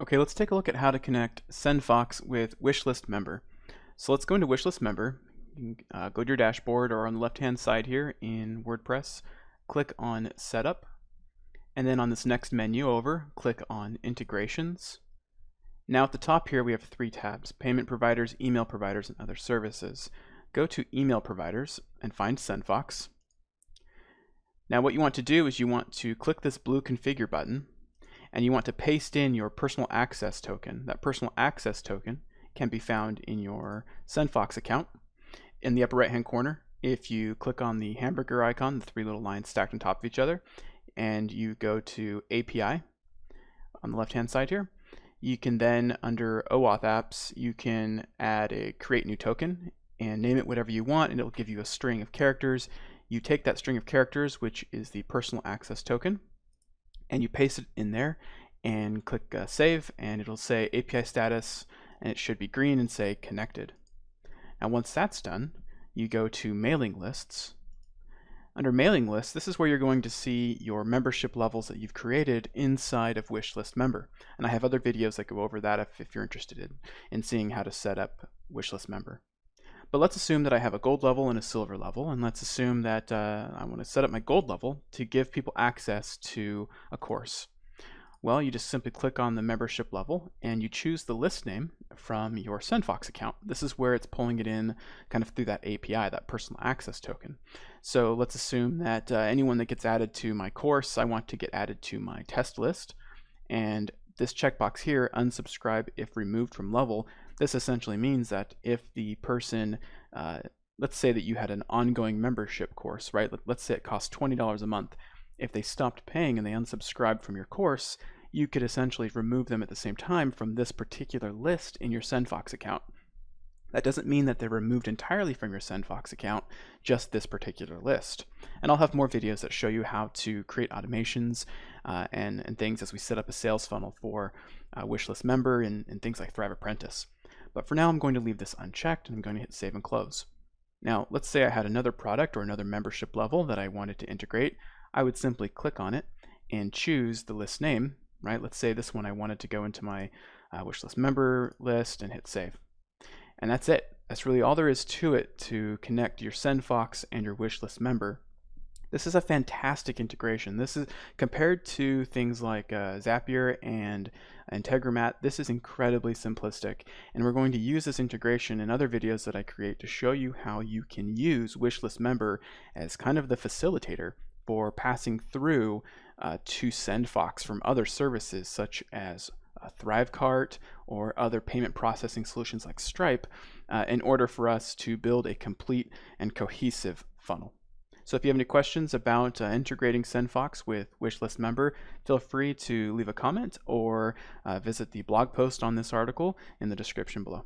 Okay, let's take a look at how to connect SendFox with WishList Member. So let's go into WishList Member. You can go to your dashboard or on the left-hand side here in WordPress, click on Setup, and then on this next menu over, click on Integrations. Now at the top here we have three tabs: Payment Providers, Email Providers, and Other Services. Go to Email Providers and find SendFox. Now what you want to do is you want to click this blue Configure button, and you want to paste in your personal access token. That personal access token can be found in your SendFox account. In the upper right hand corner, if you click on the hamburger icon, the three little lines stacked on top of each other, and you go to API on the left hand side here, you can then, under OAuth apps, you can add a create new token and name it whatever you want, and it'll give you a string of characters. You take that string of characters, which is the personal access token, and you paste it in there and click save, and it'll say API status, and it should be green and say connected. Now once that's done, you go to mailing lists. Under mailing lists, this is where you're going to see your membership levels that you've created inside of WishList Member. And I have other videos that go over that if you're interested in seeing how to set up WishList Member. But let's assume that I have a gold level and a silver level, and let's assume that I want to set up my gold level to give people access to a course. Well, you just simply click on the membership level and you choose the list name from your SendFox account. This is where it's pulling it in kind of through that API, that personal access token. So let's assume that anyone that gets added to my course, I want to get added to my test list. And this checkbox here, unsubscribe if removed from level, this essentially means that if the person, let's say that you had an ongoing membership course, right? Let's say it costs $20 a month. If they stopped paying and they unsubscribed from your course, you could essentially remove them at the same time from this particular list in your SendFox account. That doesn't mean that they're removed entirely from your SendFox account, just this particular list. And I'll have more videos that show you how to create automations and things as we set up a sales funnel for WishList Member and things like Thrive Apprentice. But for now, I'm going to leave this unchecked and I'm going to hit save and close. Now, let's say I had another product or another membership level that I wanted to integrate. I would simply click on it and choose the list name, right? Let's say this one I wanted to go into my WishList Member list and hit save. And that's it. That's really all there is to it to connect your SendFox and your WishList Member. This is a fantastic integration. This is, compared to things like Zapier and Integromat, this is incredibly simplistic. And we're going to use this integration in other videos that I create to show you how you can use WishList Member as kind of the facilitator for passing through to SendFox from other services such as ThriveCart or other payment processing solutions like Stripe in order for us to build a complete and cohesive funnel. So if you have any questions about integrating SendFox with WishList Member, feel free to leave a comment or visit the blog post on this article in the description below.